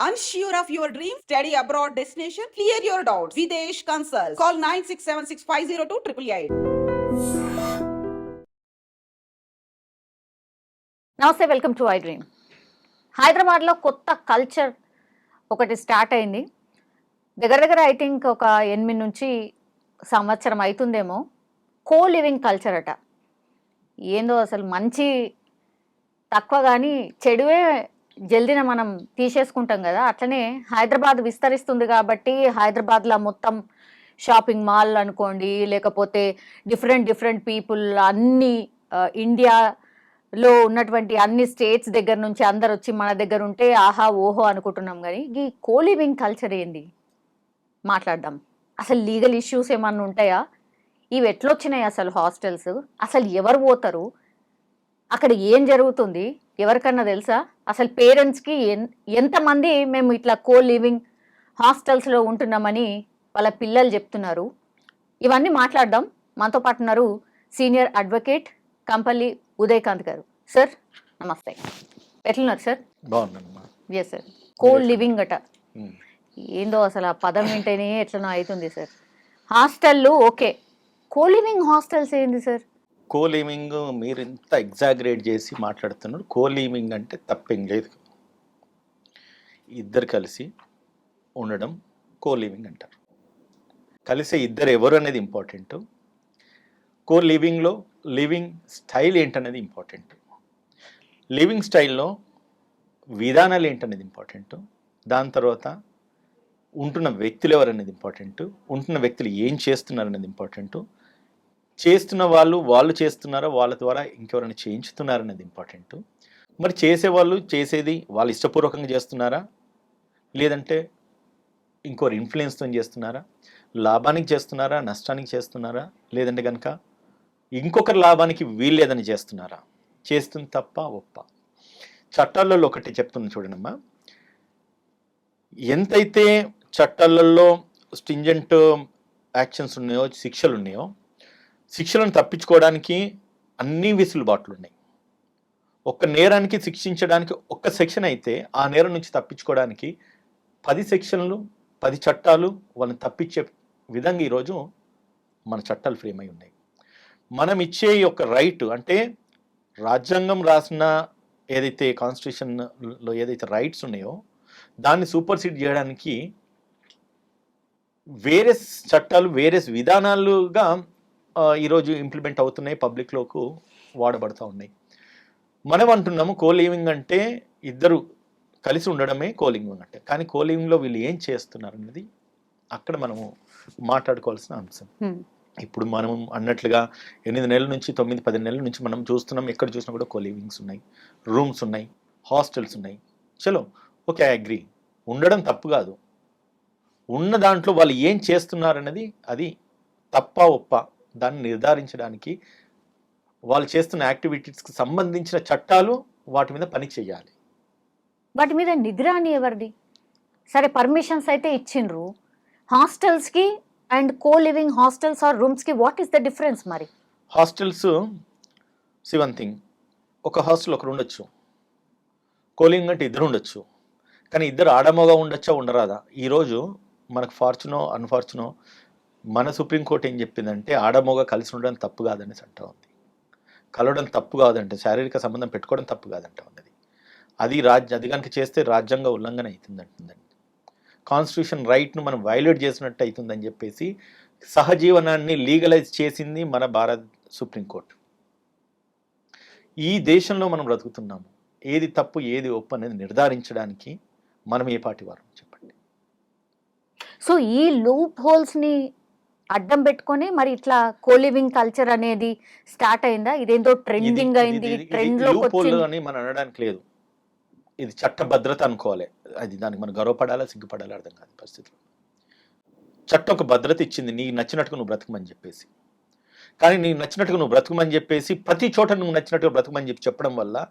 Unsure of your dream? Study abroad destination? Clear your doubts. Videsh Consult. Call 9676502888. నమస్తే, welcome to I dream. హైదరాబాద్లో కొత్త culture ఒకటి start అయింది. దగ్గర I think ఒక 8 నుంచి సంవత్సరం అవుతుందేమో. కో లివింగ్ కల్చర్ అట. ఏందో అసలు మంచి తక్కువ కానీ చెడువే జల్దిన మనం తీసేసుకుంటాం కదా. అట్లనే హైదరాబాద్ విస్తరిస్తుంది కాబట్టి హైదరాబాద్లో మొత్తం షాపింగ్ మాల్ అనుకోండి, లేకపోతే డిఫరెంట్ పీపుల్ అన్ని ఇండియాలో ఉన్నటువంటి అన్ని స్టేట్స్ దగ్గర నుంచి అందరు వచ్చి మన దగ్గర ఉంటే ఆహా ఓహో అనుకుంటున్నాం. కానీ ఈ కో లివింగ్ కల్చర్ ఏంది మాట్లాడదాం. అసలు లీగల్ ఇష్యూస్ ఏమన్నా ఉంటాయా? ఇవి ఎట్లొచ్చినాయి? అసలు హాస్టల్స్ అసలు ఎవరు పోతారు? అక్కడ ఏం జరుగుతుంది? ఎవరికన్నా తెలుసా? అసలు పేరెంట్స్కి ఎంతమంది మేము ఇట్లా కో లివింగ్ హాస్టల్స్లో ఉంటున్నామని వాళ్ళ పిల్లలు చెప్తున్నారు? ఇవన్నీ మాట్లాడదాం. మనతో పాటు ఉన్నారు సీనియర్ అడ్వకేట్ కంపల్లి ఉదయకాంత్ గారు. సార్ నమస్తే, ఎట్లున్నారు సార్? బాగున్నాను. Yes sir. కో లివింగ్ అట ఏందో అసలు ఆ పదం వింటేనే ఎట్లనో అవుతుంది సార్. హాస్టళ్ళు ఓకే, కో లివింగ్ హాస్టల్స్ ఏంది సార్? కో లివింగ్ మీరు ఇంత ఎగ్జాగరేట్ చేసి మాట్లాడుతున్నారు. కో లివింగ్ అంటే తప్పేం లేదు. ఇద్దరు కలిసి ఉండడం కో లివింగ్ అంటారు. కలిసే ఇద్దరు ఎవరు అనేది ఇంపార్టెంట్. కో లివింగ్లో లివింగ్ స్టైల్ ఏంటనేది ఇంపార్టెంట్. లివింగ్ స్టైల్లో విధానాలు ఏంటనేది ఇంపార్టెంట్. దాని తర్వాత ఉంటున్న వ్యక్తులు ఎవరనేది ఇంపార్టెంట్. ఉంటున్న వ్యక్తులు ఏం చేస్తున్నారు అనేది ఇంపార్టెంట్. చేస్తున్న వాళ్ళు చేస్తున్నారా, వాళ్ళ ద్వారా ఇంకెవరైనా చేయించుతున్నారనేది ఇంపార్టెంట్. మరి చేసేవాళ్ళు చేసేది వాళ్ళు ఇష్టపూర్వకంగా చేస్తున్నారా, లేదంటే ఇంకోరు ఇన్ఫ్లుయెన్స్తో చేస్తున్నారా, లాభానికి చేస్తున్నారా, నష్టానికి చేస్తున్నారా, లేదంటే కనుక ఇంకొకరి లాభానికి వీళ్ళు ఏదైనా చేస్తున్నారా, చేస్తుంది తప్ప ఒప్ప. చట్టాలలో ఒకటి చెప్తుంది చూడండమ్మా. ఎంతైతే చట్టాలలో స్ట్రింజెంట్ యాక్షన్స్ ఉన్నాయో, శిక్షలు ఉన్నాయో, శిక్షలను తప్పించుకోవడానికి అన్ని వెసులుబాట్లు ఉన్నాయి. ఒక్క నేరానికి శిక్షించడానికి ఒక్క సెక్షన్ అయితే ఆ నేరం నుంచి తప్పించుకోవడానికి 10 సెక్షన్లు 10 చట్టాలు వాళ్ళని తప్పించే విధంగా ఈరోజు మన చట్టాలు ఫ్రేమ్ అయి ఉన్నాయి. మనం ఇచ్చే యొక్క రైట్ అంటే రాజ్యాంగం రాసిన ఏదైతే కాన్స్టిట్యూషన్లో ఏదైతే రైట్స్ ఉన్నాయో దాన్ని సూపర్సీడ్ చేయడానికి వేరే చట్టాలు వేరే విధానాలుగా ఈరోజు ఇంప్లిమెంట్ అవుతున్నాయి, పబ్లిక్లోకి వాడబడుతూ ఉన్నాయి. మనం అంటున్నాము కో లివింగ్ అంటే ఇద్దరు కలిసి ఉండడమే కో లివింగ్ అంటే. కానీ కో లివింగ్లో వీళ్ళు ఏం చేస్తున్నారు అనేది అక్కడ మనము మాట్లాడుకోవాల్సిన అంశం. ఇప్పుడు మనం అన్నట్లుగా 8 నెలల నుంచి 9-10 నెలల నుంచి మనం చూస్తున్నాం. ఎక్కడ చూసినా కూడా కో లివింగ్స్ ఉన్నాయి, రూమ్స్ ఉన్నాయి, హాస్టల్స్ ఉన్నాయి. చలో ఓకే, ఐ అగ్రీ, ఉండడం తప్పు కాదు. ఉన్న దాంట్లో వాళ్ళు ఏం చేస్తున్నారన్నది అది తప్ప ఒప్ప దాన్ని నిర్ధారించడానికి వాళ్ళు చేస్తున్న యాక్టివిటీస్కి సంబంధించిన చట్టాలు వాటి మీద పని చేయాలి. వాటి మీద నిద్రాని ఎవరిది? సరే, పర్మిషన్స్ అయితే ఇచ్చిండ్రు. హాస్టల్స్కి and co living hostels or రూమ్స్కి వాట్ ఈస్ ద డిఫరెన్స్? మరి హాస్టల్స్ వన్ థింగ్, ఒక హాస్టల్ ఒకరు ఉండొచ్చు. కో లివింగ్ అంటే ఇద్దరు ఉండొచ్చు. కానీ ఇద్దరు ఆడమోగా ఉండొచ్చా, ఉండరాదా? ఈరోజు మనకు ఫార్చునో అన్ఫార్చునో మన సుప్రీంకోర్టు ఏం చెప్పిందంటే ఆడమోగా కలిసి ఉండడం తప్పు కాదని చట్టం ఉంది. కలవడం తప్పు కాదంటే, శారీరక సంబంధం పెట్టుకోవడం తప్పు కాదంట ఉన్నది. అది కనుక చేస్తే రాజ్యాంగ ఉల్లంఘన అవుతుందంటుందండి. కాన్స్టిట్యూషన్ రైట్ను మనం వైలేట్ చేసినట్టు అవుతుందని చెప్పేసి సహజీవనాన్ని లీగలైజ్ చేసింది మన భారత సుప్రీంకోర్టు. ఈ దేశంలో మనం బ్రతుకుతున్నాము. ఏది తప్పు ఏది ఒప్పు అనేది నిర్ధారించడానికి మనం ఏ పార్టీ వారు చెప్పండి. సో ఈ లూప్ హోల్స్ని అడ్డం పెట్టుకొని మరి ఇట్లా కో లివింగ్ కల్చర్ అనేది స్టార్ట్ అయిందా? ఇదేందో ట్రెండింగ్ అయింది, అని మనం అనడానికి లేదు. ఇది చట్టభద్రత అనుకోవాలి. అది దానికి మనం గర్వపడాలా సిగ్గుపడాలా అర్థం కాదు పరిస్థితులు. చట్టం ఒక భద్రత ఇచ్చింది, నీకు నచ్చినట్టుగా నువ్వు బ్రతకమని చెప్పేసి. కానీ నీకు నచ్చినట్టుగా నువ్వు బ్రతకమని చెప్పేసి ప్రతి చోట నువ్వు నచ్చినట్టుగా బ్రతకమని చెప్పడం వల్ల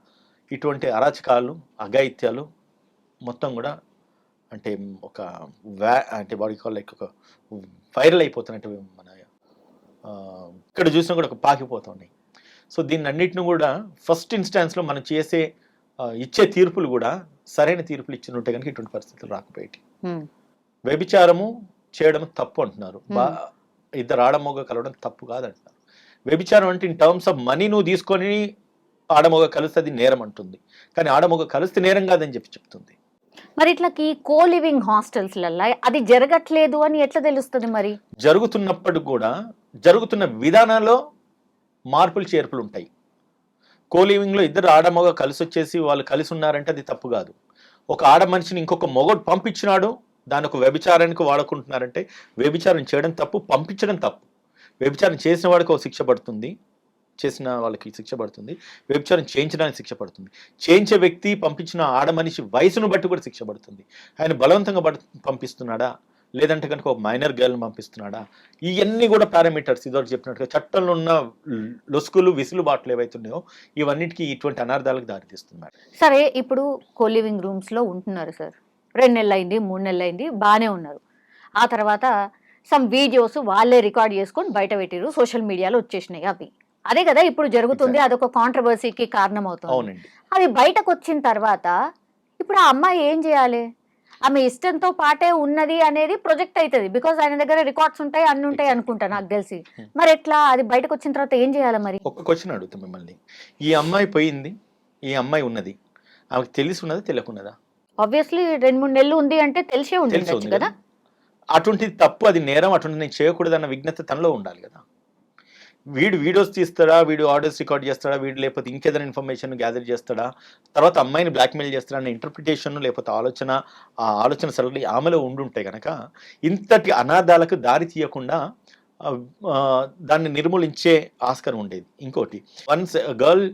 ఇటువంటి అరాచకాలు, అఘాయిత్యాలు మొత్తం కూడా అంటే ఒక అంటే బాడీ కాల్ లైక్ ఒక వైరల్ అయిపోతున్నట్టు మన ఇక్కడ చూసినా కూడా ఒక పాకిపోతున్నాయి. సో దీన్ని అన్నిటిని కూడా ఫస్ట్ ఇన్స్టాన్స్లో మనం చేసే ఇచ్చే తీర్పులు కూడా సరైన తీర్పులు ఇచ్చి ఉంటే కనుక ఇటువంటి పరిస్థితులు రాకపోయేటి. ఉమ్, వ్యభిచారము చేయడం తప్పు అంటున్నారు, ఇద్దరు ఆడమొగ కలవడం తప్పు కాదంటున్నారు. వ్యభిచారం అంటే ఇన్ టర్మ్స్ ఆఫ్ మనీ నువ్వు తీసుకొని ఆడమొగ కలిస్తే అది నేరం అంటుంది, కానీ ఆడమొగ కలిస్తే నేరం కాదని చెప్తుంది. మరి ఇట్లకి కో లివింగ్ హాస్టల్స్లలో అది జరగట్లేదు అని ఎట్లా తెలుస్తుంది మరి? జరుగుతున్నప్పుడు కూడా జరుగుతున్న విధానాల్లో మార్పులు చేర్పులు ఉంటాయి. కోలివింగ్లో ఇద్దరు ఆడమొగ కలిసి వచ్చేసి వాళ్ళు కలిసి ఉన్నారంటే అది తప్పు కాదు. ఒక ఆడ మనిషిని ఇంకొక మొగడు పంపించినాడు, దాని ఒక వ్యభిచారానికి వాడుకుంటున్నారంటే వ్యభిచారం చేయడం తప్పు, పంపించడం తప్పు. వ్యభిచారం చేసిన వాడికి ఒక శిక్ష పడుతుంది, చేసిన వాళ్ళకి శిక్ష పడుతుంది. వ్యభిచారం చేయించడానికి శిక్ష పడుతుంది. చేయించే వ్యక్తి పంపించిన ఆడ మనిషి వయసును బట్టి కూడా శిక్ష పడుతుంది. ఆయన బలవంతంగా పంపిస్తున్నాడా, లేదంటే కనుక ఒక మైనర్ గర్ల్ని పంపిస్తున్నాడా, ఇవన్నీ కూడా పారామీటర్స్ ఇదివరకు చెప్పినట్టుగా చట్టంలో ఉన్న లొసుకులు విసులుబాట్లు ఏవైతున్నాయో ఇవన్నిటికీ ఇటువంటి అనార్థాలకు దారితీస్తున్నాడు. సరే, ఇప్పుడు కో లివింగ్ రూమ్స్లో ఉంటున్నారు సార్, 2 నెలలు అయింది, 3 నెలలు అయింది, బాగానే ఉన్నారు. ఆ తర్వాత సమ్ వీడియోస్ వాళ్ళే రికార్డ్ చేసుకొని బయట పెట్టారు, సోషల్ మీడియాలో వచ్చేసినాయి. అవి అదే కదా ఇప్పుడు జరుగుతుంది, అదొక కాంట్రవర్సీకి కారణం అవుతుంది. అవునండి. అవి బయటకు వచ్చిన తర్వాత ఇప్పుడు ఆ అమ్మాయి ఏం చేయాలి? ఆమె ఇష్టంతో పాటే ఉన్నది అనేది ప్రొజెక్ట్ అవుతుంది, బికాజ్ ఆయన దగ్గర రికార్డ్స్ ఉంటాయి, అన్ని ఉంటాయి అనుకుంటా నాకు తెలిసి. మరి ఎట్లా అది బయటకు వచ్చిన తర్వాత ఏం చేయాలి మరి? ఒక క్వశ్చన్ అడుగుతాం మిమ్మల్ని, ఈ అమ్మాయి పోయింది, ఈ అమ్మాయి ఉన్నది, ఆమెకు తెలిసి ఉన్నదా తెలియకున్నదా? ఆబ్వియస్లీ 2-3 నెలలు ఉంది అంటే తెలిసే ఉండొచ్చు కదా. అటువంటిది తప్పు, అది నేరం, అటువంటి నేను చేయకూడదన్న విజ్ఞత తనలో ఉండాలి కదా. వీడు వీడియోస్ తీస్తాడా, వీడు ఆడియోస్ రికార్డ్ చేస్తాడా, వీడు లేకపోతే ఇంకేదైనా ఇన్ఫర్మేషన్ గ్యాదర్ చేస్తాడా, తర్వాత అమ్మాయిని బ్లాక్మెయిల్ చేస్తాడా అనే ఇంటర్ప్రిటేషన్ లేకపోతే ఆ ఆలోచన సరళి ఆమెలో ఉండుంటే కనుక ఇంతటి అనాథాలకు దారి తీయకుండా దాన్ని నిర్మూలించే ఆస్కారం ఉండేది. ఇంకోటి, once girl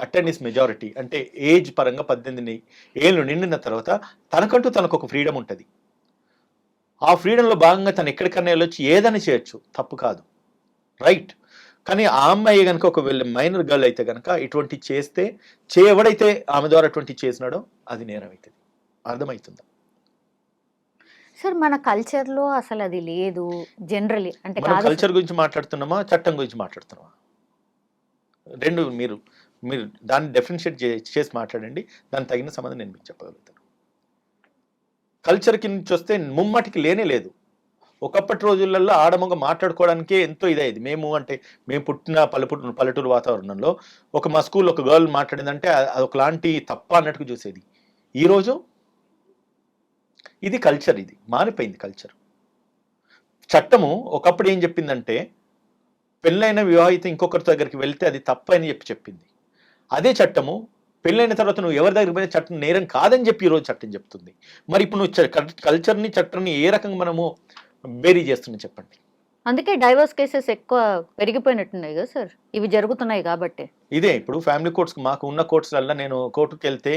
attend is majority అంటే ఏజ్ పరంగా 18 ఏళ్ళు నిండిన తర్వాత తనకంటూ తనకు ఒక ఫ్రీడమ్ ఉంటుంది. ఆ ఫ్రీడంలో భాగంగా తను ఎక్కడికన్నా వెళ్ళొచ్చి ఏదైనా చేయొచ్చు, తప్పు కాదు, రైట్. కానీ ఆ అమ్మాయి కనుక ఒకవేళ మైనర్ గర్ల్ అయితే కనుక ఇటువంటి చేస్తే ఎవడైతే ఆమె ద్వారా అటువంటి చేసినాడో అది నేరం అవుతుంది. అర్థమవుతుందా సార్? మన కల్చర్లో అసలు అది లేదు జనరలీ. అంటే కల్చర్ గురించి మాట్లాడుతున్నామా, చట్టం గురించి మాట్లాడుతున్నామా? రెండు మీరు దాన్ని డెఫరెన్షియేట్ చేసి మాట్లాడండి, దానికి తగిన సంబంధం నేను మీకు చెప్పగలుగుతాను. కల్చర్కి నుంచి వస్తే ముమ్మటికి లేనే లేదు. ఒకప్పటి రోజులలో ఆడమొగ మాట్లాడుకోవడానికే ఎంతో ఇదయ్యేది. మేము పుట్టిన పల్లెటూరు వాతావరణంలో మా స్కూల్లో ఒక గర్ల్ మాట్లాడిందంటే అది ఒకలాంటి తప్ప అన్నట్టుగా చూసేది. ఈరోజు ఇది కల్చర్, ఇది మారిపోయింది కల్చర్. చట్టము ఒకప్పుడు ఏం చెప్పిందంటే పెళ్ళైన వివాహిత ఇంకొకరి దగ్గరికి వెళ్తే అది తప్పని చెప్పింది. అదే చట్టము పెళ్ళైన తర్వాత నువ్వు ఎవరి దగ్గరికి పోయిన చట్టం నేరం కాదని చెప్పి ఈరోజు చట్టం చెప్తుంది. మరి ఇప్పుడు నువ్వు కల్చర్ని చట్టాన్ని ఏ రకంగా మనము బేరీ చేస్తున్నా చెప్పండి. అందుకే డైవర్స్ కేసెస్ ఎక్కువ పెరిగిపోయినట్టున్నాయి కదా సార్, ఇవి జరుగుతున్నాయి కాబట్టి. ఇదే ఇప్పుడు ఫ్యామిలీ కోర్ట్స్, మాకు ఉన్న కోర్ట్స్లలో నేను కోర్టుకు వెళ్తే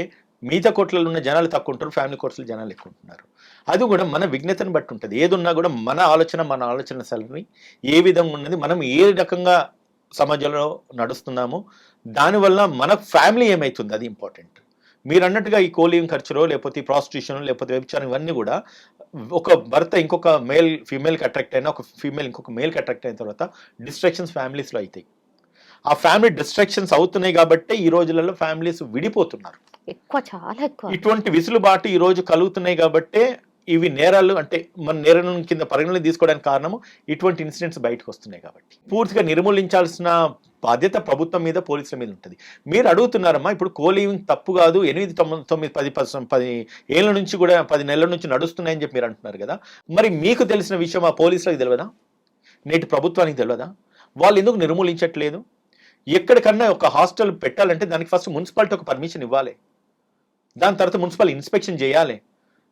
మిగతా కోర్టులలో ఉన్న జనాలు తక్కువ ఉంటారు, ఫ్యామిలీ కోర్ట్స్లో జనాలు ఎక్కువ ఉంటున్నారు. అది కూడా మన విజ్ఞతను బట్టి ఉంటుంది. ఏది ఉన్నా కూడా మన ఆలోచన సరళి ఏ విధంగా ఉన్నది, మనం ఏ రకంగా సమాజంలో నడుస్తున్నాము, దానివల్ల మన ఫ్యామిలీ ఏమవుతుంది అది ఇంపార్టెంట్. మీరు అన్నట్టుగా ఈ కోలివింగ్ ఖర్చులో లేకపోతే ఈ ప్రాస్టిట్యూషన్ లేకపోతే వ్యభిచారం ఇవన్నీ కూడా ఒక భర్త ఇంకొక ఫీమేల్కి అట్రాక్ట్ అయినా, ఒక ఫీమేల్ ఇంకొక మేల్కి అట్రాక్ట్ అయిన తర్వాత డిస్ట్రాక్షన్స్ ఫ్యామిలీస్లో అవుతాయి. ఆ ఫ్యామిలీ డిస్ట్రాక్షన్స్ అవుతున్నాయి కాబట్టి ఈ రోజులలో ఫ్యామిలీస్ విడిపోతున్నారు ఎక్కువ, చాలా ఎక్కువ. ఇటువంటి విసులుబాటు ఈ రోజు కలుగుతున్నాయి కాబట్టి ఇవి నేరాలు అంటే మన నేరం కింద పరిగణన తీసుకోవడానికి కారణము ఇటువంటి ఇన్సిడెంట్స్ బయటకు వస్తున్నాయి కాబట్టి. పూర్తిగా నిర్మూలించాల్సిన బాధ్యత ప్రభుత్వం మీద, పోలీసుల మీద ఉంటుంది. మీరు అడుగుతున్నారమ్మా, ఇప్పుడు కోలివింగ్ తప్పు కాదు, 8, 9, 10 ఏళ్ళ నుంచి కూడా 10 నెలల నుంచి నడుస్తున్నాయని చెప్పి మీరు అంటున్నారు కదా. మరి మీకు తెలిసిన విషయం ఆ పోలీసులకు తెలియదా, నేటి ప్రభుత్వానికి తెలియదా? వాళ్ళు ఎందుకు నిర్మూలించట్లేదు? ఎక్కడికన్నా ఒక హాస్టల్ పెట్టాలంటే దానికి ఫస్ట్ మున్సిపాలిటీ ఒక పర్మిషన్ ఇవ్వాలి, దాని తర్వాత మున్సిపల్ ఇన్స్పెక్షన్ చేయాలి,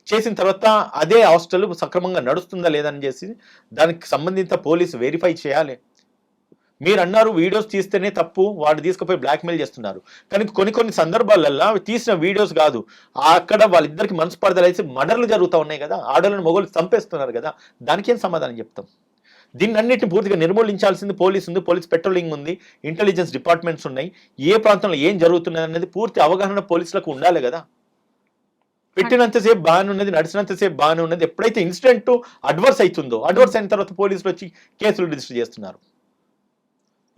చేసిన తర్వాత అదే హాస్టల్ సక్రమంగా నడుస్తుందా లేదని చేసి దానికి సంబంధిత పోలీసు వెరిఫై చేయాలి. మీరు అన్నారు వీడియోస్ తీస్తేనే తప్పు, వాడు తీసుకుపోయి బ్లాక్మెయిల్ చేస్తున్నారు. కానీ కొన్ని సందర్భాలలో తీసిన వీడియోస్ కాదు, అక్కడ వాళ్ళిద్దరికి మనస్పర్ధలు అయితే మర్డర్లు జరుగుతూ ఉన్నాయి కదా, ఆడలను మొగోళ్ళు చంపేస్తున్నారు కదా, దానికేం సమాధానం చెప్తాం? దీన్ని అన్నింటిని పూర్తిగా నిర్మూలించాల్సింది పోలీసు ఉంది, పోలీస్ పెట్రోలింగ్ ఉంది, ఇంటెలిజెన్స్ డిపార్ట్మెంట్స్ ఉన్నాయి. ఏ ప్రాంతంలో ఏం జరుగుతున్నది అనేది పూర్తి అవగాహన పోలీసులకు ఉండాలి కదా. పెట్టినంతసేపు బాగానే ఉన్నది, నడిచినంతసేపు బాగానే ఉన్నది, ఎప్పుడైతే ఇన్సిడెంట్ అడ్వర్స్ అవుతుందో, అడ్వర్స్ అయిన తర్వాత పోలీసులు వచ్చి కేసులు రిజిస్టర్ చేస్తున్నారు.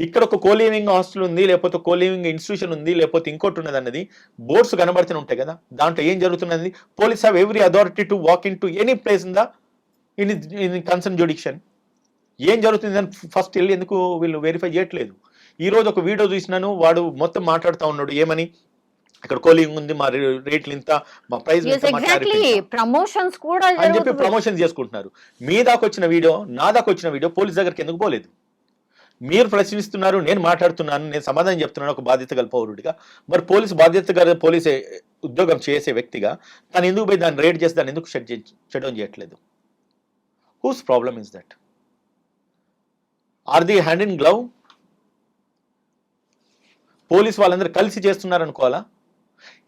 ఇక్కడ ఒక కోలివింగ్ హాస్టల్ ఉంది, లేకపోతే కోలివింగ్ ఇన్స్టిట్యూషన్ ఉంది, లేకపోతే ఇంకోటి ఉన్నది అన్నది బోర్డ్స్ కనబడుతూనే ఉంటాయి కదా. దాంట్లో ఏం జరుగుతున్నది, police have every authority to walk in to any place in the in concern jurisdiction. ఏం జరుగుతుంది అని ఫస్ట్ వెళ్ళి ఎందుకు వీళ్ళు వెరిఫై చేయట్లేదు? ఈ రోజు ఒక వీడియో చూసినాను, వాడు మొత్తం మాట్లాడుతూ ఉన్నాడు ఏమని, ఇక్కడ కోలింగ్ ఉంది, మా రేట్లు ఇంత, మా ప్రైస్ ప్రమోషన్స్ కూడా అని చెప్పి ప్రమోషన్ చేసుకుంటున్నారు. మీ దాకా వచ్చిన వీడియో, నా దాకా వచ్చిన వీడియో పోలీస్ దగ్గరికి ఎందుకు పోలేదు? మీరు ప్రశ్నిస్తున్నారు, నేను మాట్లాడుతున్నాను, నేను సమాధానం చెప్తున్నాను ఒక బాధ్యత గల పౌరుడిగా. మరి పోలీస్ ఉద్యోగం చేసే వ్యక్తిగా తను ఎందుకు పోయి దాన్ని రేట్ చేసి దాన్ని ఎందుకు షట్ డౌన్ చేయట్లేదు? Whose problem is that? Are the hand in glove? Police వాళ్ళందరూ కలిసి చేస్తున్నారు అనుకోవాలా?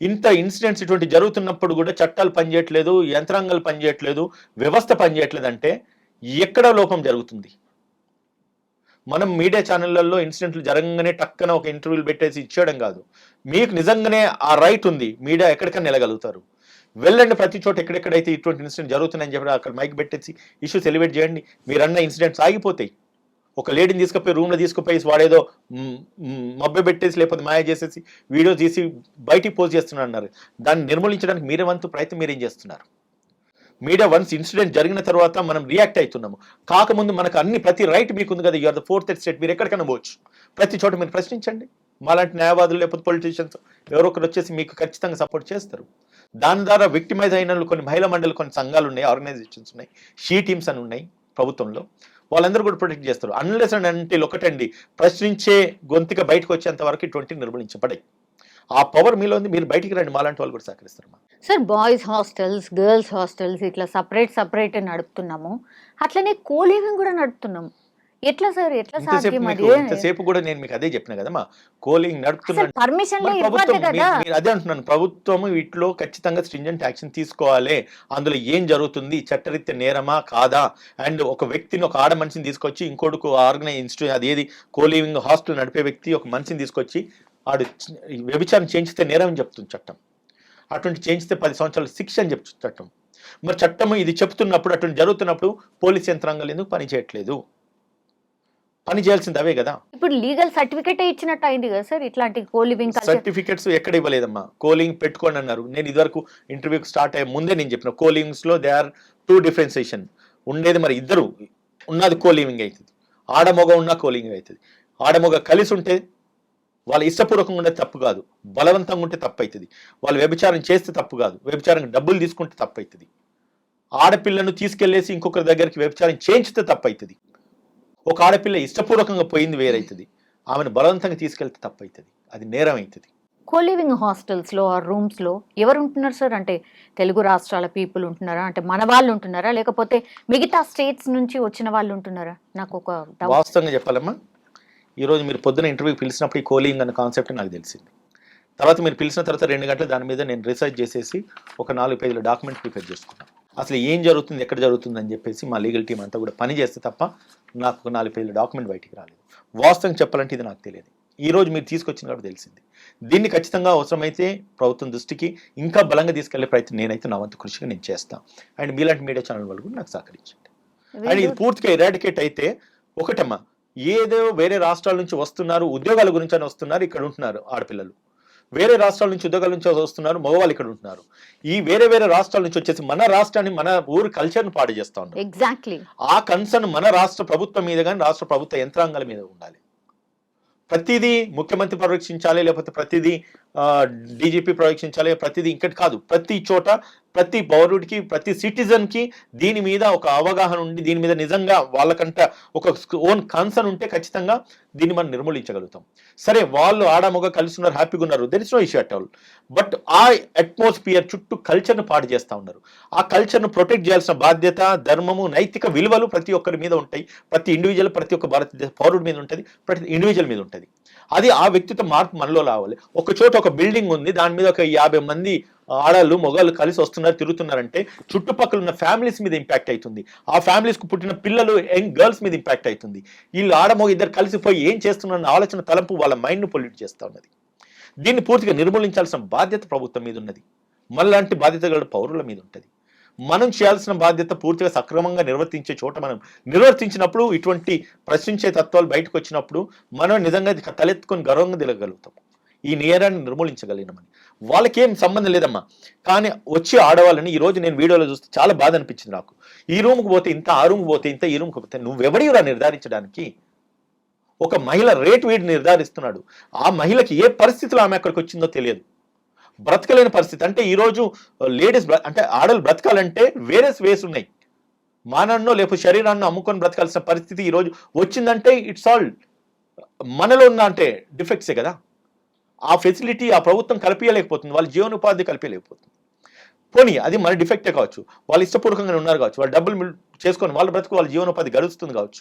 ఇంత ఇన్సిడెంట్స్ ఇటువంటి జరుగుతున్నప్పుడు కూడా చట్టాలు పనిచేయట్లేదు, యంత్రాంగాలు పనిచేయట్లేదు, వ్యవస్థ పనిచేయట్లేదు అంటే ఎక్కడ లోపం జరుగుతుంది? మనం మీడియా ఛానళ్లలో ఇన్సిడెంట్లు జరగగానే టక్కన ఒక ఇంటర్వ్యూలు పెట్టేసి ఇచ్చేయడం కాదు. మీకు నిజంగానే ఆ రైట్ ఉంది, మీడియా ఎక్కడికైనా వెళ్ళగలుగుతారు, వెళ్ళండి ప్రతి చోట ఎక్కడెక్కడైతే ఇటువంటి ఇన్సిడెంట్ జరుగుతున్నాయని చెప్పి అక్కడ మైక్ పెట్టేసి ఇష్యూస్ ఎలివేట్ చేయండి. మీరన్న ఇన్సిడెంట్స్ ఆగిపోతాయి. ఒక లేడీని తీసుకుపోయి రూమ్లో తీసుకుపోయి వాడేదో మబ్బె పెట్టేసి లేకపోతే మాయ చేసేసి వీడియో తీసి బయటికి పోస్ట్ చేస్తున్నారు అన్నారు. దాన్ని నిర్మూలించడానికి మీరే వంతు ప్రయత్నం మీరేం చేస్తున్నారు? మీడియా వన్స్ ఇన్సిడెంట్ జరిగిన తర్వాత మనం రియాక్ట్ అవుతున్నాము, కాకముందు మనకు ప్రతి రైట్ మీకు ఉంది కదా. యూఆర్ ద ఫోర్త్ స్టేట్, మీరు ఎక్కడికైనా పోవచ్చు, ప్రతి చోట మీరు ప్రశ్నించండి. మాలాంటి న్యాయవాదులు లేకపోతే పొలిటీషియన్స్ ఎవరో ఒకరు వచ్చేసి మీకు ఖచ్చితంగా సపోర్ట్ చేస్తారు. దాని ద్వారా విక్టిమైజ్ అయిన కొన్ని మహిళా మండలి, కొన్ని సంఘాలు ఉన్నాయి, ఆర్గనైజేషన్స్ ఉన్నాయి, షీ టీమ్స్ అని ఉన్నాయి ప్రభుత్వంలో, వాళ్ళందరూ కూడా ప్రొటెక్ట్ చేస్తారు. అన్లెస్ అండ్ అంటిల్ ఒకటండి, ప్రశ్నించే గొంతుగా బయటకు వచ్చేంత వరకు ఇటువంటి నిర్మూలించబడాయి. ఆ పవర్ మీలో ఉంది, మీరు బయటికి రండి, మాలాంటి వాళ్ళు కూడా సహకరిస్తారు. Sir, boys hostels, girls hostels ఇట్లా సపరేట్ నడుపుతున్నాము, అట్లనే కోలివింగ్ కూడా నడుపుతున్నాము. ఎట్లా సార్, ఎట్లా సాధ్యం? ఇంతసేపు కూడా నేను మీకు అదే చెప్పిన కదమ్మా, కోలింగ్ నడుపుతున్నాను, పర్మిషన్ అదే అంటున్నాను. ప్రభుత్వం వీటిలో ఖచ్చితంగా స్ట్రింజెంట్ యాక్షన్ తీసుకోవాలి. అందులో ఏం జరుగుతుంది, చట్టరీత్యా నేరమా కాదా, అండ్ ఒక వ్యక్తిని, ఒక ఆడ మనిషిని తీసుకొచ్చి ఇంకోటికి ఆర్గనైజ్ ఇన్స్టిట్యూట్, అదేది కోలివింగ్ హాస్టల్ నడిపే వ్యక్తి ఒక మనిషిని తీసుకొచ్చి ఆడు వ్యభిచారం చేయించితే నేరం అని చెప్తుంది చట్టం. అటువంటి చేయించితే 10 సంవత్సరాల శిక్ష అని చెప్తుంది చట్టం. మరి చట్టం ఇది చెప్తున్నప్పుడు, అటువంటి జరుగుతున్నప్పుడు పోలీస్ యంత్రాంగాలు ఎందుకు పని చేయట్లేదు? పని చేయాల్సింది అవే కదా. ఇప్పుడు లీగల్ సర్టిఫికేట్ ఇచ్చినట్టు అయింది కదా సార్. ఇట్లాంటి కోలివింగ్ సర్టిఫికేట్స్ ఎక్కడ ఇవ్వలేదమ్మా. కోలింగ్ పెట్టుకోండి అన్నారు. నేను ఇదివరకు ఇంటర్వ్యూకి స్టార్ట్ అయ్యే ముందే నేను చెప్పిన, కోలింగ్స్ లో దే ఆర్ 2 డిఫరెన్సియేషన్ ఉండేది. మరి ఇద్దరు ఉన్నది కోలివింగ్ అవుతుంది, ఆడమొగ ఉన్న కోలింగ్ అవుతుంది. ఆడమొగ కలిసి ఉంటే వాళ్ళ ఇష్టపూర్వకంగా ఉంటే తప్పు కాదు, బలవంతంగా ఉంటే తప్పు అవుతుంది. వాళ్ళు వ్యభిచారం చేస్తే తప్పు కాదు, వ్యభిచారం డబ్బులు తీసుకుంటే తప్పు అవుతుంది. ఆడపిల్లను తీసుకెళ్లేసి ఇంకొకరి దగ్గరికి వ్యభిచారం చేయించితే తప్పు అవుతుంది. ఒక ఆడపిల్ల ఇష్టపూర్వకంగా పోయింది వేరైతుంది, ఆమెను బలవంతంగా తీసుకెళ్తే తప్పు అవుతుంది, అది నేరం అవుతుంది. కోలివింగ్ హాస్టల్స్ లో, ఆ రూమ్స్ లో ఎవరు ఉంటున్నారు సార్? అంటే తెలుగు రాష్ట్రాల పీపుల్ ఉంటున్నారా, అంటే మన వాళ్ళు ఉంటున్నారా, లేకపోతే మిగతా స్టేట్స్ నుంచి వచ్చిన వాళ్ళు ఉంటున్నారా? నాకు ఒక వాస్తవంగా చెప్పాలమ్మా, ఈరోజు మీరు పొద్దున ఇంటర్వ్యూకి పిలిచినప్పుడు ఈ కోలింగ్ అన్న కాన్సెప్ట్ నాకు తెలిసింది. తర్వాత మీరు పిలిచిన తర్వాత 2 గంటలు దాని మీద నేను రీసెర్చ్ చేసేసి ఒక 4 పేజీల డాక్యుమెంట్ ప్రిపేర్ చేసుకున్నాను. అసలు ఏం జరుగుతుంది, ఎక్కడ జరుగుతుంది అని చెప్పేసి మా లీగల్ టీం అంతా కూడా పని చేస్తే తప్ప నాకు ఒక 4 పేజీల డాక్యుమెంట్ బయటికి రాలేదు. వాస్తవం చెప్పాలంటే ఇది నాకు తెలియదు. ఈ రోజు మీరు తీసుకొచ్చిన కాబట్టి తెలిసింది. దీన్ని ఖచ్చితంగా అవసరమైతే ప్రభుత్వం దృష్టికి ఇంకా బలంగా తీసుకెళ్లే ప్రయత్నం నేనైతే నా వంతు కృషిగా నేను చేస్తాను. అండ్ మీలాంటి మీడియా ఛానల్ వాళ్ళు కూడా నాకు సహకరించండి. అండ్ ఇది పూర్తిగా ఎరాడికేట్ అయితే ఒకటమ్మా, ఏదో వేరే రాష్ట్రాల నుంచి వస్తున్నారు, ఉద్యోగాల గురించి అని వస్తున్నారు, ఇక్కడ ఉంటున్నారు ఆడపిల్లలు. వేరే రాష్ట్రాల నుంచి ఉద్యోగాల నుంచి వస్తున్నారు, మగవాళ్ళు ఇక్కడ ఉంటున్నారు. ఈ వేరే రాష్ట్రాల నుంచి వచ్చేసి మన రాష్ట్రాన్ని, మన ఊరు కల్చర్ని పాడు చేస్తా ఉన్నారు. ఎగ్జాక్ట్లీ. ఆ కన్సర్న్ మన రాష్ట్ర ప్రభుత్వం మీద కానీ రాష్ట్ర ప్రభుత్వ యంత్రాంగాల మీద ఉండాలి. ప్రతిదీ ముఖ్యమంత్రి పర్యవేక్షించాలి, లేకపోతే ప్రతిదీ డీజీపీ పర్యవేక్షించాలి, ప్రతిదీ ఇంకటి కాదు. ప్రతి చోట ప్రతి పౌరుడికి, ప్రతి సిటిజన్కి దీని మీద ఒక అవగాహన ఉండి, దీని మీద నిజంగా వాళ్ళకంట ఒక ఓన్ కన్సర్న్ ఉంటే ఖచ్చితంగా దీన్ని మనం నిర్మూలించగలుగుతాం. సరే, వాళ్ళు ఆడమొగ కలిసి ఉన్నారు, హ్యాపీగా ఉన్నారు, there is no issue at all. But ఆ అట్మాస్ఫియర్ చుట్టూ కల్చర్ను పాడు చేస్తూ ఉన్నారు. ఆ కల్చర్ను ప్రొటెక్ట్ చేయాల్సిన బాధ్యత, ధర్మము, నైతిక విలువలు ప్రతి ఒక్కరి మీద ఉంటాయి. ప్రతి ఇండివిజువల్, ప్రతి ఒక్క భారతదేశ పౌరుడి మీద ఉంటుంది, ప్రతి ఇండివిజువల్ మీద ఉంటుంది. అది ఆ వ్యక్తిత్వ మార్పు మనలో రావాలి. ఒక చోట ఒక బిల్డింగ్ ఉంది, దాని మీద ఒక 50 మంది ఆడళ్ళు మొగాళ్ళు కలిసి వస్తున్నారు, తిరుగుతున్నారంటే చుట్టుపక్కల ఉన్న ఫ్యామిలీస్ మీద ఇంపాక్ట్ అవుతుంది. ఆ ఫ్యామిలీస్కు పుట్టిన పిల్లలు, యంగ్ గర్ల్స్ మీద ఇంపాక్ట్ అవుతుంది. వీళ్ళు ఆడమొగ ఇద్దరు కలిసిపోయి ఏం చేస్తున్నారన్న ఆలోచన తలంపు వాళ్ళ మైండ్ను పొల్యూట్ చేస్తూ ఉన్నది. దీన్ని పూర్తిగా నిర్మూలించాల్సిన బాధ్యత ప్రభుత్వం మీద ఉన్నది, మనలాంటి బాధ్యత గల పౌరుల మీద ఉంటుంది. మనం చేయాల్సిన బాధ్యత పూర్తిగా సక్రమంగా నిర్వర్తించే చోట మనం నిర్వర్తించినప్పుడు ఇటువంటి ప్రశ్నించే తత్వాలు బయటకు వచ్చినప్పుడు మనం నిజంగా తలెత్తుకొని గర్వంగా తిరగలుగుతాం, ఈ నేరాన్ని నిర్మూలించగలిగినామని. వాళ్ళకి ఏం సంబంధం లేదమ్మా. కానీ వచ్చి ఆడవాళ్ళని ఈ రోజు నేను వీడియోలో చూస్తే చాలా బాధ అనిపించింది నాకు. ఈ రూమ్కి పోతే ఇంత, ఆ రూమ్కి పోతే ఇంత, ఈ రూమ్కి పోతే నువ్వెవడిరా నిర్ధారించడానికి? ఒక మహిళ రేట్ వీడు నిర్ధారిస్తున్నాడు. ఆ మహిళకి ఏ పరిస్థితిలో ఆమె అక్కడికి వచ్చిందో తెలియదు, బ్రతకలేని పరిస్థితి. అంటే ఈరోజు లేడీస్ అంటే ఆడలు బ్రతకాలంటే వేరే వేస్ ఉన్నాయి. మానన్నో లేకపోతే శరీరాన్ని అమ్ముకొని బ్రతకాల్సిన పరిస్థితి ఈరోజు వచ్చిందంటే ఇట్స్ ఆల్ మనలో ఉన్న అంటే డిఫెక్ట్సే కదా. ఆ ఫెసిలిటీ ఆ ప్రభుత్వం కల్పించలేకపోతుంది, వాళ్ళ జీవనోపాధి కల్పించలేకపోతుంది. పోనీ అది మన డిఫెక్టే కావచ్చు, వాళ్ళు ఇష్టపూర్వకంగా ఉన్నారు కావచ్చు, వాళ్ళు డబ్బులు చేసుకొని వాళ్ళ బ్రతుకు వాళ్ళ జీవనోపాధి గడుస్తుంది కావచ్చు.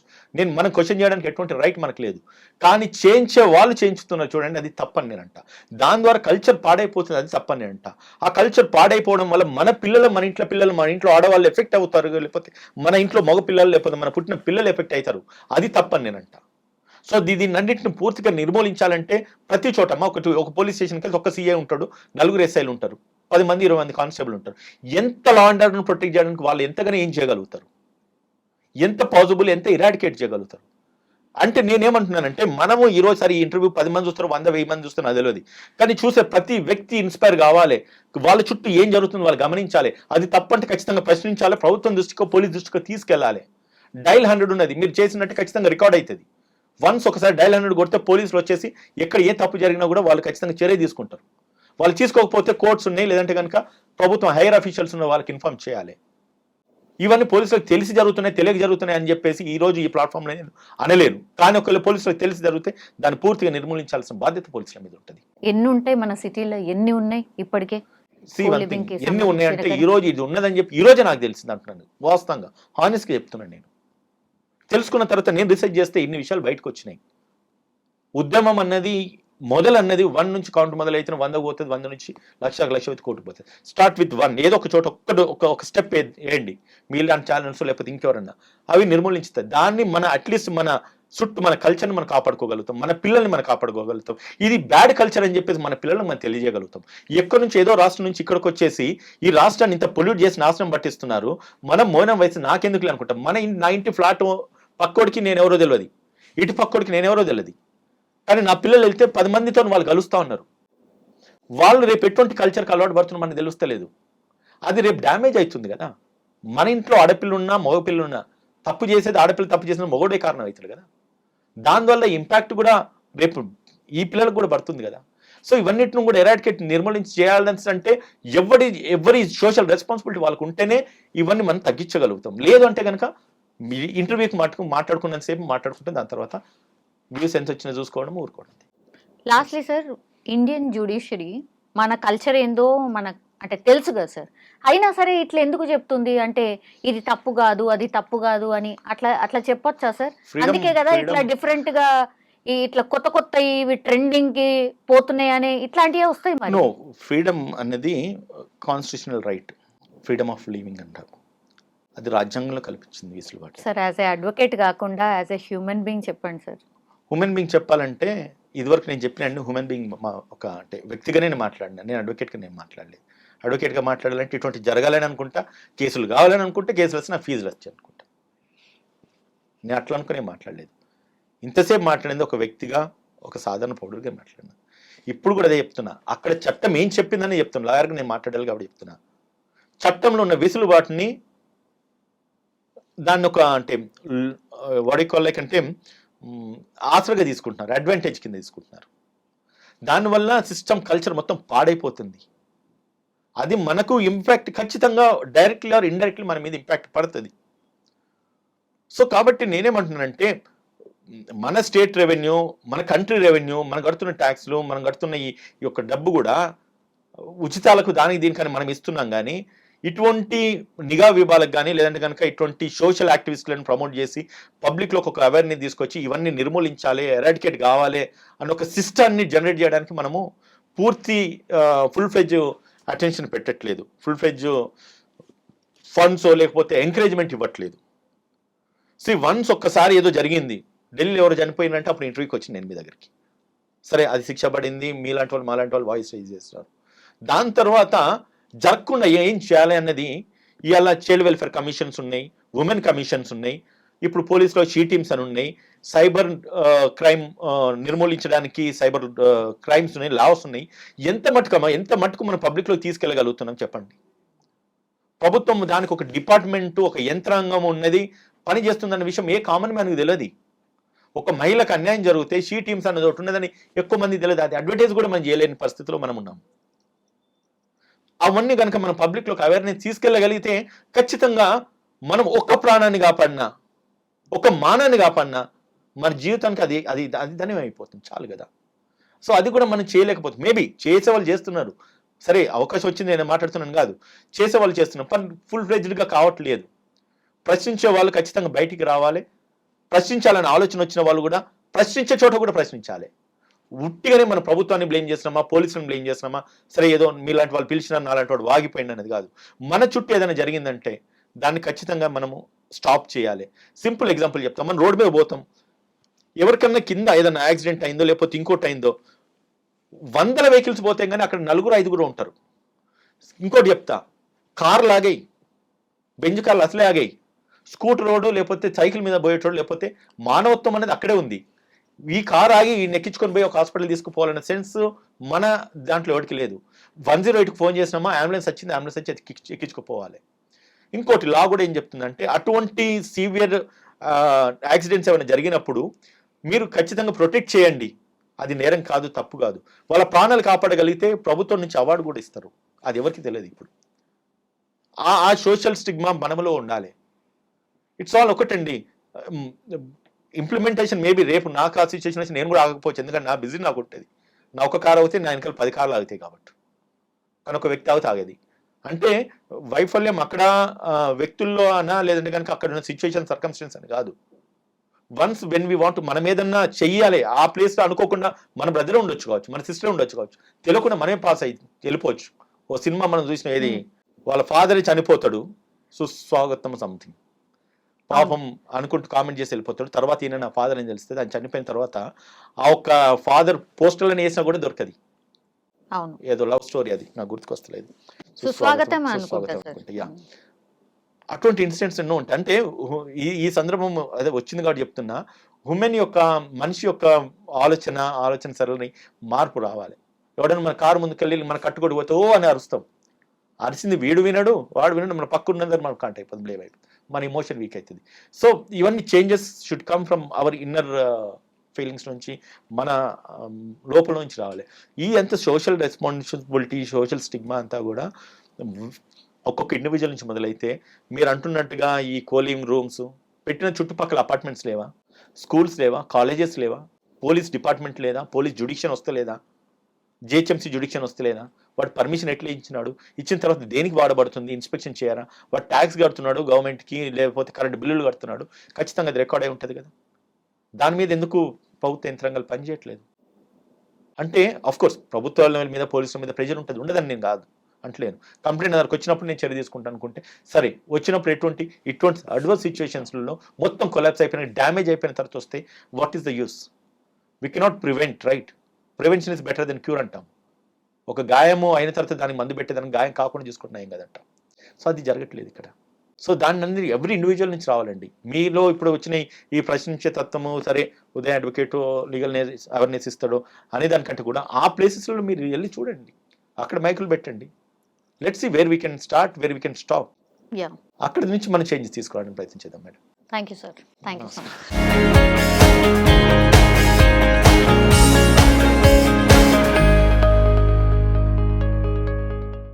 మనం క్వశ్చన్ చేయడానికి ఎటువంటి రైట్ మనకు లేదు. కానీ చేయించే వాళ్ళు చేయించుతున్నారు చూడండి, అది తప్పని నేనంట. దాని ద్వారా కల్చర్ పాడైపోతుంది, అది తప్పని నేనంట. ఆ కల్చర్ పాడైపోవడం వల్ల మన పిల్లలు, మన ఇంట్లో పిల్లలు, మన ఇంట్లో ఆడవాళ్ళు ఎఫెక్ట్ అవుతారు, లేకపోతే మన ఇంట్లో మగ పిల్లలు, లేకపోతే మన పుట్టిన పిల్లలు ఎఫెక్ట్ అవుతారు, అది తప్పని నేనంట. సో దీన్నన్నింటిని పూర్తిగా నిర్మూలించాలంటే ప్రతి చోట ఒక పోలీస్ స్టేషన్కి వెళ్తే ఒక సీఐ ఉంటాడు, 4 ఎస్ఐలు ఉంటారు, 10 మంది 20 మంది కానిస్టేబుల్ ఉంటారు. ఎంత లా అండ్ ఆర్డర్ను ప్రొటెక్ట్ చేయడానికి వాళ్ళు ఎంతగానో ఏం చేయగలుగుతారు, ఎంత పాజిబుల్, ఎంత ఇరాడికేట్ చేయగలుగుతారు. అంటే నేనేమంటున్నానంటే మనము ఈరోజు సరే ఈ ఇంటర్వ్యూ 10 మంది చూస్తారు, 100-1000 మంది చూస్తారు, అది తెలియదు. కానీ చూసే ప్రతి వ్యక్తి ఇన్స్పైర్ కావాలి, వాళ్ళ చుట్టూ ఏం జరుగుతుందో వాళ్ళు గమనించాలి. అది తప్పంటే ఖచ్చితంగా ప్రశ్నించాలి, ప్రభుత్వం దృష్టికో పోలీస్ దృష్టికో తీసుకెళ్ళాలి. డైల్ 100 ఉన్నది, మీరు చేసినట్టు ఖచ్చితంగా రికార్డ్ అవుతుంది. వన్స్ ఒకసారి డైల్ 100 కొడితే పోలీసులు వచ్చేసి ఎక్కడ ఏ తప్పు జరిగినా కూడా వాళ్ళు ఖచ్చితంగా చర్య తీసుకుంటారు. వాళ్ళు తీసుకోకపోతే కోర్ట్స్ ఉన్నాయి, లేదంటే కనుక ప్రభుత్వం హైయర్ అఫీషియల్స్ ఉన్న వాళ్ళకి ఇన్ఫార్మ్ చేయాలి. ఇవన్నీ పోలీసులకు తెలిసి జరుగుతున్నాయి, తెలియక జరుగుతున్నాయి అని చెప్పేసి ఈ రోజు ఈ ప్లాట్ఫామ్లో నేను అనలేను. కానీ ఒకవేళ పోలీసులకు తెలిసి జరిగితే దాన్ని పూర్తిగా నిర్మూలించాల్సిన బాధ్యత పోలీసుల మీద ఉంటుంది. ఎన్ని ఉంటాయి మన సిటీలో, ఎన్ని ఉన్నాయి ఇప్పటికే? ఎన్ని ఉన్నాయంటే ఈ రోజు ఇది ఉన్నదని చెప్పి ఈ రోజే నాకు తెలిసింది అంటున్నాను, వాస్తవంగా హానెస్ట్గా చెప్తున్నాను. నేను తెలుసుకున్న తర్వాత నేను రీసెర్చ్ చేస్తే ఇన్ని విషయాలు బయటకు వచ్చినాయి. ఉద్యమం అన్నది మొదలన్నది 1 నుంచి కౌంట్ మొదలైతే 100 పోతుంది, 100 నుంచి లక్ష కోటి పోతుంది. స్టార్ట్ విత్ 1, ఏదో ఒక చోట ఒక స్టెప్ వేయండి. మీ ఇలాంటి ఛానల్స్ లేకపోతే ఇంకెవరన్నా అవి నిర్మూలించుతాయి. దాన్ని మన అట్లీస్ట్ మన చుట్టూ మన కల్చర్ని మనం కాపాడుకోగలుగుతాం, మన పిల్లల్ని మనం కాపాడుకోగలుగుతాం. ఇది బ్యాడ్ కల్చర్ అని చెప్పేసి మన పిల్లల్ని మనం తెలియజేయగలుగుతాం. ఎక్కడి నుంచి ఏదో రాష్ట్రం నుంచి ఇక్కడికి వచ్చేసి ఈ రాష్ట్రాన్ని ఇంత పొల్యూట్ చేసి నాశనం పట్టిస్తున్నారు, మనం మౌనం వయసు నాకెందుకు అనుకుంటాం. నా ఇంటి ఫ్లాట్ పక్కోడికి నేను ఎవరో తెలియదు, ఇటు పక్కోడికి నేను ఎవరో తెలియదు. కానీ నా పిల్లలు వెళ్తే 10 మందితో వాళ్ళు కలుస్తూ ఉన్నారు. వాళ్ళు రేపు ఎటువంటి కల్చర్కి అలవాటు పడుతున్నా మనకు తెలుస్తలేదు. అది రేపు డ్యామేజ్ అవుతుంది కదా. మన ఇంట్లో ఆడపిల్లున్నా మగపిల్లున్నా తప్పు చేసేది ఆడపిల్ల, తప్పు చేసిన మగోడే కారణం అవుతుంది కదా. దానివల్ల ఇంపాక్ట్ కూడా రేపు ఈ పిల్లలకు కూడా పడుతుంది కదా. సో ఇవన్నిటిని కూడా ఎరాడికేట్ నిర్మూలించి చేయాలని అంటే ఎవరి సోషల్ రెస్పాన్సిబిలిటీ వాళ్ళకు ఉంటేనే ఇవన్నీ మనం తగ్గించగలుగుతాం. లేదు అంటే కనుక ఇంటర్వ్యూకి మాట్లాడుకున్నంతసేపు మాట్లాడుకుంటే దాని తర్వాత వ్యూస్ ఎంత వచ్చినా చూసుకోవడం, ఊరుకోవడం. లాస్ట్లీ సార్, ఇండియన్ జ్యుడిషియరీ మన కల్చర్ ఏందో అంటే తెలుసు కదా సార్, అయినా సరే ఇట్లా ఎందుకు చెప్తుంది అంటే ఇది తప్పు కాదు, అది తప్పు కాదు అని అట్లా చెప్పొచ్చా సార్? అందుకే కదా ఇట్లా డిఫరెంట్ గా ఇట్లా కొత్త ఇవి ట్రెండింగ్ కి పోతున్నాయి అని ఇట్లాంటివే వస్తాయి. మరి ఫ్రీడమ్ అనేది constitutional right, freedom of living అంటారు, అది రాజ్యాంగంలో కల్పించింది వెసులుబాటు. సార్ యాజ్ ఏ అడ్వకేట్ కాకుండా యాజ్ ఏ హ్యూమన్ బీయింగ్ చెప్పండి సార్. హ్యూమన్ బీయింగ్ చెప్పాలంటే ఇదివరకు నేను చెప్పిన హ్యూమన్ బీయింగ్ ఒక అంటే వ్యక్తిగా నేను మాట్లాడినా, నేను అడ్వకేట్గా నేను మాట్లాడలేదు. అడ్వకేట్గా మాట్లాడాలంటే ఇటువంటి జరగాలని అనుకుంటా, కేసులు కావాలని అనుకుంటే కేసులు వచ్చి నా ఫీజులు వచ్చాయి అనుకుంటా. నేను అట్లా అనుకుని మాట్లాడలేదు. ఇంతసేపు మాట్లాడింది ఒక వ్యక్తిగా, ఒక సాధారణ పౌరుడిగా మాట్లాడినా. ఇప్పుడు కూడా అదే చెప్తున్నా, అక్కడ చట్టం ఏం చెప్పిందని చెప్తున్నా, లాయర్గా నేను మాట్లాడాలి కాబట్టి చెప్తున్నా. చట్టంలో ఉన్న వెసులుబాటుని దాన్ని ఒక అంటే వాడికోలేక అంటే ఆసరగా తీసుకుంటున్నారు, అడ్వాంటేజ్ కింద తీసుకుంటున్నారు. దానివల్ల సిస్టమ్ కల్చర్ మొత్తం పాడైపోతుంది. అది మనకు ఇంపాక్ట్ ఖచ్చితంగా డైరెక్ట్లీ ఆర్ ఇండైరెక్ట్లీ మన మీద ఇంపాక్ట్ పడుతుంది. సో కాబట్టి నేనేమంటున్నానంటే మన స్టేట్ రెవెన్యూ, మన కంట్రీ రెవెన్యూ, మనం కడుతున్న ట్యాక్స్లు, మనం కడుతున్న ఈ యొక్క డబ్బు కూడా ఉచితాలకు దానికి దీనికని మనం ఇస్తున్నాం. కానీ ఇటువంటి నిఘా విభాగాలకు కానీ లేదంటే కనుక ఇటువంటి సోషల్ యాక్టివిస్టులను ప్రమోట్ చేసి పబ్లిక్లో ఒక అవేర్నెస్ తీసుకొచ్చి ఇవన్నీ నిర్మూలించాలి, ఎరాడికేట్ కావాలి అన్న ఒక సిస్టాన్ని జనరేట్ చేయడానికి మనము పూర్తి ఫుల్ ఫ్లెడ్జ్ అటెన్షన్ పెట్టట్లేదు, ఫుల్ ఫ్లెడ్జ్ ఫండ్స్ లేకపోతే ఎంకరేజ్మెంట్ ఇవ్వట్లేదు. సో వన్స్ ఒక్కసారి ఏదో జరిగింది, ఢిల్లీలో ఎవరు చనిపోయినంటే అప్పుడు ఇంటర్వ్యూకి వచ్చింది నేను మీ దగ్గరికి. సరే అది శిక్ష పడింది, మీలాంటి వాళ్ళు మాలాంటి వాళ్ళు వాయిస్ రైజ్ చేస్తున్నారు. దాని తర్వాత జరగకుండా ఏం చేయాలి అన్నది ఇవాళ చైల్డ్ వెల్ఫేర్ కమిషన్స్ ఉన్నాయి, ఉమెన్ కమిషన్స్ ఉన్నాయి, ఇప్పుడు పోలీసులో షీ టీమ్స్ అని ఉన్నాయి, సైబర్ క్రైమ్ నిర్మూలించడానికి సైబర్ క్రైమ్స్ ఉన్నాయి, లాస్ ఉన్నాయి. ఎంత మటుకు మనం పబ్లిక్లో తీసుకెళ్ళగలుగుతున్నాం చెప్పండి. ప్రభుత్వం దానికి ఒక డిపార్ట్మెంటు, ఒక యంత్రాంగం ఉన్నది, పని చేస్తుందన్న విషయం ఏ కామన్ మ్యాన్కి తెలియదు. ఒక మహిళకు అన్యాయం జరిగితే షీ టీమ్స్ అన్నది ఒకటి ఉన్నదని ఎక్కువ మంది తెలియదు. అది అడ్వర్టైజ్ కూడా మనం చేయలేని పరిస్థితిలో మనం ఉన్నాం. అవన్నీ కనుక మనం పబ్లిక్లోకి అవేర్నెస్ తీసుకెళ్ళగలిగితే ఖచ్చితంగా మనం ఒక ప్రాణాన్ని కాపాడినా, ఒక మానాన్ని కాపాడినా మన జీవితానికి అది అది అది ధన్యం అయిపోతుంది, చాలు కదా. సో అది కూడా మనం చేయలేకపోతుంది. మేబీ చేసేవాళ్ళు చేస్తున్నారు, సరే అవకాశం వచ్చింది నేను మాట్లాడుతున్నాను కాదు, చేసేవాళ్ళు చేస్తున్నారు, పని ఫుల్ ఫ్లెడ్జ్డ్గా కావట్లేదు. ప్రశ్నించే వాళ్ళు ఖచ్చితంగా బయటికి రావాలి. ప్రశ్నించాలని ఆలోచన వచ్చిన వాళ్ళు కూడా ప్రశ్నించే చోట కూడా ప్రశ్నించాలి. ఉట్టిగానే మన ప్రభుత్వాన్ని బ్లేమ్ చేస్తున్నామా, పోలీసులను బ్లేమ్ చేస్తున్నామా, సరే ఏదో మీలాంటి వాళ్ళు పిలిచినా నాలాంటి వాడు వాగిపోయింది అనేది కాదు. మన చుట్టూ ఏదైనా జరిగిందంటే దాన్ని ఖచ్చితంగా మనము స్టాప్ చేయాలి. సింపుల్ ఎగ్జాంపుల్ చెప్తాం. మనం రోడ్డు మీద పోతాం, ఎవరికన్నా కింద ఏదైనా యాక్సిడెంట్ అయిందో లేకపోతే ఇంకోటి అయిందో, 100 వెహికల్స్ పోతే కానీ అక్కడ 4-5 ఉంటారు. ఇంకోటి చెప్తా, కార్ లాగాయి, బెంజ్ కార్లు అసలే ఆగాయి, స్కూటర్ రోడ్డు లేకపోతే సైకిల్ మీద పోయేటోడు, లేకపోతే మానవత్వం అనేది అక్కడే ఉంది. ఈ కార్ ఆగి నెక్కించుకొని పోయి ఒక హాస్పిటల్ తీసుకుపోవాలనే సెన్స్ మన దాంట్లో ఎవరికి లేదు. 108కి ఫోన్ చేసినామా, అంబులెన్స్ వచ్చింది, అంబులెన్స్ వచ్చి ఎక్కించుకుపోవాలి. ఇంకోటి లా కూడా ఏం చెప్తుందంటే, అటువంటి సివియర్ యాక్సిడెంట్స్ ఏమైనా జరిగినప్పుడు మీరు ఖచ్చితంగా ప్రొటెక్ట్ చేయండి. అది నేరం కాదు, తప్పు కాదు. వాళ్ళ ప్రాణాలు కాపాడగలిగితే ప్రభుత్వం నుంచి అవార్డు కూడా ఇస్తారు. అది ఎవరికి తెలియదు. ఇప్పుడు ఆ సోషల్ స్టిగ్మా మనలో ఉండాలి. ఇట్స్ ఆల్ ఒకటండి. ఇంప్లిమెంటేషన్ మేబీ రేపు నాకు ఆ సిచ్యువేషన్ వచ్చి నేను కూడా ఆగకపోవచ్చు, ఎందుకంటే నా బిజీ నాకు ఉంటుంది. నా ఒక కారు అవుతే నా వెనకాల 10 కార్లు ఆగుతాయి కాబట్టి, కానీ ఒక వ్యక్తి ఆగితే ఆగేది. అంటే వైఫల్యం అక్కడ వ్యక్తుల్లో అనా, లేదంటే కనుక అక్కడ ఉన్న సిచ్యువేషన్ సర్కమ్స్టెన్స్ అని కాదు. వన్స్ వెన్ వీ వాంట్ మనం ఏదన్నా చెయ్యాలి, ఆ ప్లేస్లో అనుకోకుండా మన బ్రదర్ ఉండొచ్చు కావచ్చు, మన సిస్టర్ ఉండొచ్చు కావచ్చు, తెలియకుండా మనమే పాస్ అయ్యి వెళ్ళిపోవచ్చు. ఓ సినిమా మనం చూసిన, ఏది వాళ్ళ ఫాదర్ చనిపోతాడు, సుస్వాగతం సంథింగ్, పాపం అనుకుంటూ కామెంట్ చేసి వెళ్ళిపోతాడు. తర్వాత ఈయన నా ఫాదర్ అని తెలుస్తుంది. ఆయన చనిపోయిన తర్వాత ఆ ఒక్క ఫాదర్ పోస్టర్లను వేసినా కూడా దొరకది. ఏదో లవ్ స్టోరీ, అది నాకు గుర్తుకొస్తలేదు. అటువంటి ఇన్సిడెంట్స్ ఎన్నో ఉంటాయి. అంటే ఈ సందర్భం అదే వచ్చింది కాబట్టి చెప్తున్నా, ఉమెన్ యొక్క మనిషి యొక్క ఆలోచన సరళని మార్పు రావాలి. ఎవడైనా మన కారు ముందుకెళ్ళి మన కట్టుకొడి పోతే ఓ అని అరుస్తాం. అరిసింది వీడు వినడు, వాడు వినడు, మన పక్క ఉన్నదని మనకు కాంట్ అయిపోతుంది, బ్లేమ్ అయిపోతుంది, మన ఎమోషన్ వీక్ అవుతుంది. సో ఇవన్నీ changes should come from our inner feelings నుంచి, మన లోపల నుంచి రావాలి. ఈ అంత సోషల్ రెస్పాన్సిబిలిటీ, సోషల్ స్టిగ్మా అంతా కూడా ఒక్కొక్క ఇండివిజువల్ నుంచి మొదలైతే, మీరు అంటున్నట్టుగా ఈ కోలింగ్ రూమ్స్ పెట్టిన చుట్టుపక్కల అపార్ట్మెంట్స్ లేవా, స్కూల్స్ లేవా, కాలేజెస్ లేవా, పోలీస్ డిపార్ట్మెంట్ లేదా, పోలీస్ జ్యుడిక్షన్ వస్తలేదా, జిహెచ్ఎంసీ జ్యుడిక్షన్ వస్తలేదా, వాడు పర్మిషన్ ఎట్లా ఇచ్చినాడు, ఇచ్చిన తర్వాత దేనికి వాడబడుతుంది, ఇన్స్పెక్షన్ చేయారా, వాడు ట్యాక్స్ కడుతున్నాడు గవర్నమెంట్కి, లేకపోతే కరెంట్ బిల్లులు కడుతున్నాడు, ఖచ్చితంగా అది రికార్డ్ అయి ఉంటుంది కదా. దాని మీద ఎందుకు ప్రభుత్వ యంత్రాంగాలు పనిచేయట్లేదు? అంటే అఫ్కోర్స్ ప్రభుత్వాల మీద, పోలీసుల మీద ప్రెజర్ ఉంటుంది, ఉండదని నేను కాదు అంటలేను. కంప్లైంట్ దగ్గరకు వచ్చినప్పుడు నేను చర్య తీసుకుంటాను అనుకుంటే సరే, వచ్చినప్పుడు ఇటువంటి అడ్వర్స్ సిచ్యువేషన్స్లో మొత్తం కొలాప్స్ అయిపోయిన, డ్యామేజ్ అయిపోయిన తర్వాత వస్తే what is the use? We cannot prevent, right? Prevention is better then cure అంటాం. ఒక గాయము అయిన తర్వాత దానికి మందు పెట్టేదానికి గాయం కాకుండా చూసుకుంటున్నాం ఏం కదంటాం. సో అది జరగట్లేదు ఇక్కడ. సో దాన్ని అందరి ఎవ్రీ ఇండివిజువల్ నుంచి రావాలండి. మీలో ఇప్పుడు వచ్చిన ఈ ప్రశ్నించే తత్వము, సరే ఉదయం అడ్వకేట్ లీగల్ అవేర్నెస్ ఇస్తాడో అనే దానికంటే కూడా ఆ ప్లేసెస్లో మీరు వెళ్ళి చూడండి, అక్కడ మైకులు పెట్టండి. Let's see where we can start, where we can stop. అక్కడ నుంచి మనం చేంజెస్ తీసుకోవడానికి ప్రయత్నించేద్దాం madam. Thank you sir. Thank you so much.